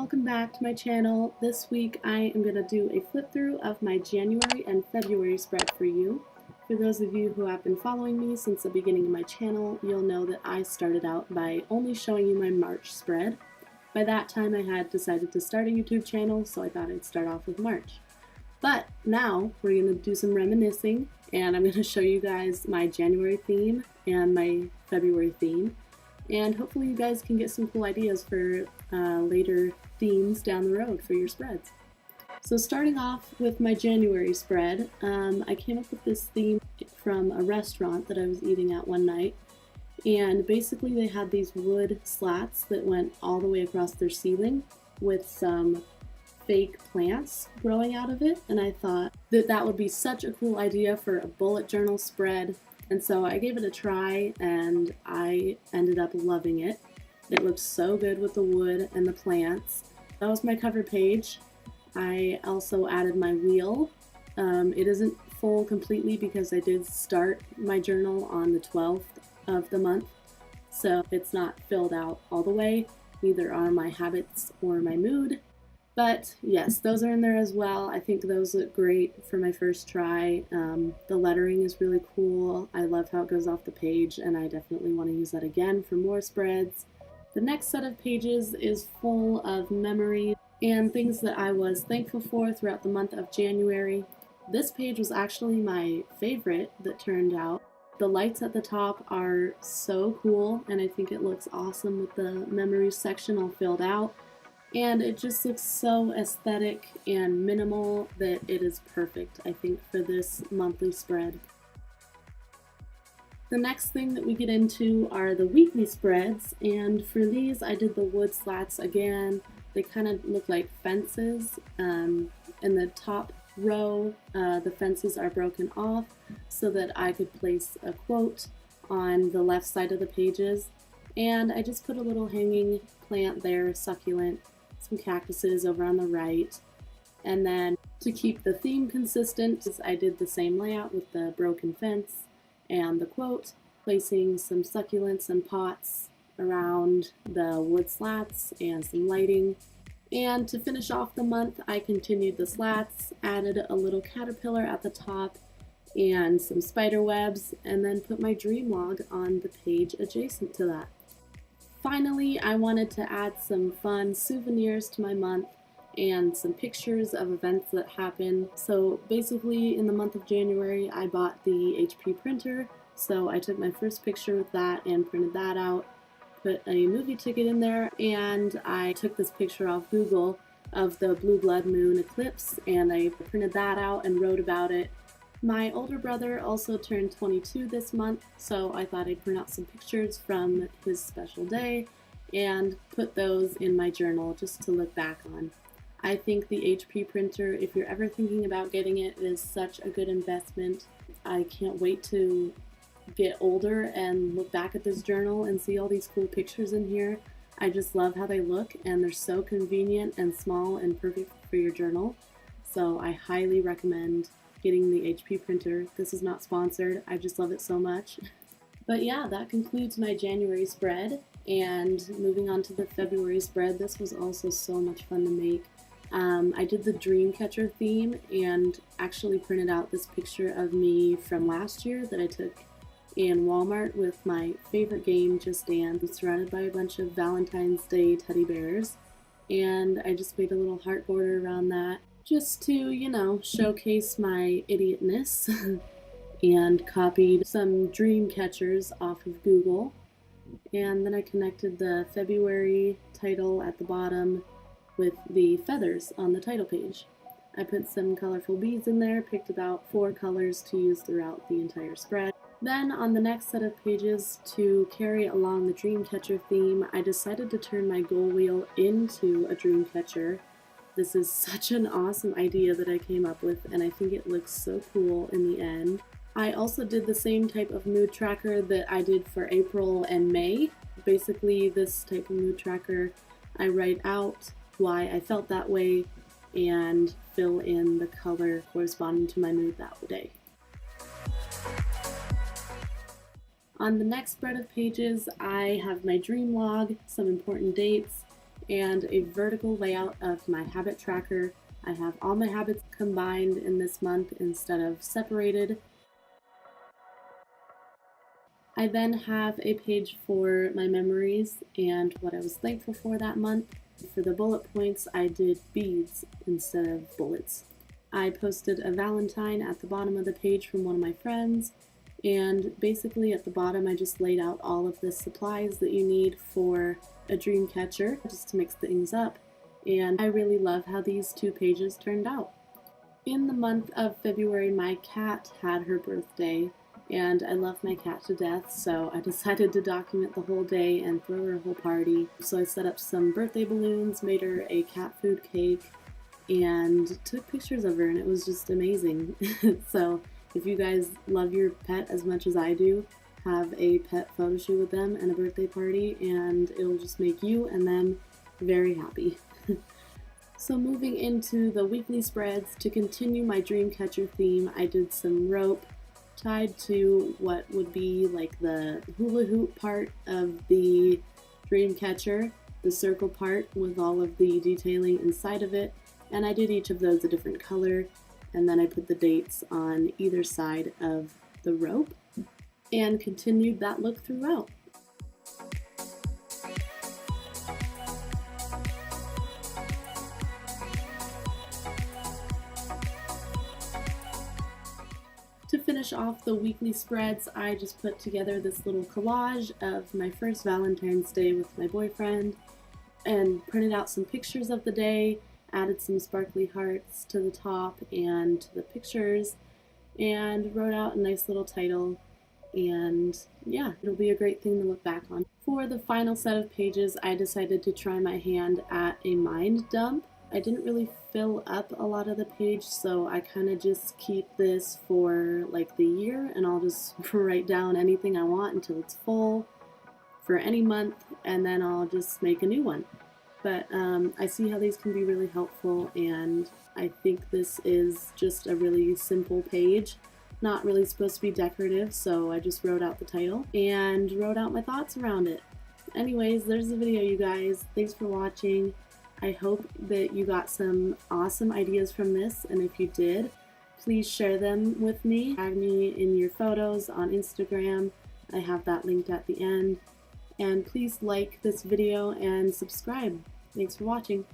welcome back to my channel. This week I am going to do a flip through of my January and February spread for you. For those of you who have been following me since the beginning of my channel, you'll know that I started out by only showing you my March spread. By that time I had decided to start a YouTube channel, so I thought I'd start off with March. But now we're going to do some reminiscing, and I'm going to show you guys my January theme and my February theme. And hopefully you guys can get some cool ideas for later themes down the road for your spreads. So starting off with my January spread, I came up with this theme from a restaurant that I was eating at one night. And basically they had these wood slats that went all the way across their ceiling with some fake plants growing out of it. And I thought that that would be such a cool idea for a bullet journal spread. And so I gave it a try and I ended up loving it. It looked so good with the wood and the plants. That was my cover page. I also added my wheel. It isn't full completely because I did start my journal on the 12th of the month. So it's not filled out all the way. Neither are my habits or my mood. But yes, those are in there as well. I think those look great for my first try. The lettering is really cool. I love how it goes off the page, and I definitely want to use that again for more spreads. The next set of pages is full of memories and things that I was thankful for throughout the month of January. This page was actually my favorite that turned out. The lights at the top are so cool, and I think it looks awesome with the memories section all filled out. And it just looks so aesthetic and minimal that it is perfect, I think, for this monthly spread. The next thing that we get into are the weekly spreads, and for these I did the wood slats again. They kind of look like fences. In the top row, the fences are broken off so that I could place a quote on the left side of the pages. And I just put a little hanging plant there, succulent, some cactuses over on the right. And then to keep the theme consistent, I did the same layout with the broken fence and the quote, placing some succulents and pots around the wood slats and some lighting. And to finish off the month, I continued the slats, added a little caterpillar at the top and some spider webs, and then put my dream log on the page adjacent to that. Finally, I wanted to add some fun souvenirs to my month and some pictures of events that happened. So basically in the month of January, I bought the HP printer. So I took my first picture with that and printed that out, put a movie ticket in there, and I took this picture off Google of the blue blood moon eclipse, and I printed that out and wrote about it. My older brother also turned 22 this month, so I thought I'd print out some pictures from his special day and put those in my journal just to look back on. I think the HP printer, if you're ever thinking about getting it, is such a good investment. I can't wait to get older and look back at this journal and see all these cool pictures in here. I just love how they look, and they're so convenient and small and perfect for your journal. So I highly recommend getting the HP printer. This is not sponsored, I just love it so much. But yeah, that concludes my January spread, and moving on to the February spread, this was also so much fun to make. I did the Dreamcatcher theme and actually printed out this picture of me from last year that I took in Walmart with my favorite game, Just Dance, surrounded by a bunch of Valentine's Day teddy bears, and I just made a little heart border around that, just to, you know, showcase my idiotness, and copied some dream catchers off of Google. And then I connected the February title at the bottom with the feathers on the title page. I put some colorful beads in there, picked about 4 colors to use throughout the entire spread. Then on the next set of pages, to carry along the Dreamcatcher theme, I decided to turn my goal wheel into a Dreamcatcher. This is such an awesome idea that I came up with, and I think it looks so cool in the end. I also did the same type of mood tracker that I did for April and May. Basically, this type of mood tracker, I write out why I felt that way and fill in the color corresponding to my mood that day. On the next spread of pages, I have my dream log, some important dates, and a vertical layout of my habit tracker. I have all my habits combined in this month instead of separated. I then have a page for my memories and what I was thankful for that month. For the bullet points, I did beads instead of bullets. I posted a Valentine at the bottom of the page from one of my friends, and basically at the bottom I just laid out all of the supplies that you need for a dream catcher, just to mix things up, and I really love how these two pages turned out. In the month of February, my cat had her birthday, and I love my cat to death, so I decided to document the whole day and throw her a whole party. So I set up some birthday balloons, made her a cat food cake, and took pictures of her, and it was just amazing. So if you guys love your pet as much as I do, have a pet photo shoot with them and a birthday party, and it'll just make you and them very happy. So moving into the weekly spreads, to continue my dream catcher theme, I did some rope tied to what would be like the hula hoop part of the dream catcher, the circle part with all of the detailing inside of it, and I did each of those a different color, and then I put the dates on either side of the rope and continued that look throughout. To finish off the weekly spreads, I just put together this little collage of my first Valentine's Day with my boyfriend and printed out some pictures of the day, added some sparkly hearts to the top and to the pictures, and wrote out a nice little title, and yeah, it'll be a great thing to look back on. For the final set of pages, I decided to try my hand at a mind dump. I didn't really fill up a lot of the page, so I kind of just keep this for like the year, and I'll just write down anything I want until it's full for any month, and then I'll just make a new one. But I see how these can be really helpful, and I think this is just a really simple page. Not really supposed to be decorative, so I just wrote out the title and wrote out my thoughts around it. Anyways, there's the video, you guys. Thanks for watching. I hope that you got some awesome ideas from this, and if you did, please share them with me. Tag me in your photos on Instagram. I have that linked at the end. And please like this video and subscribe. Thanks for watching.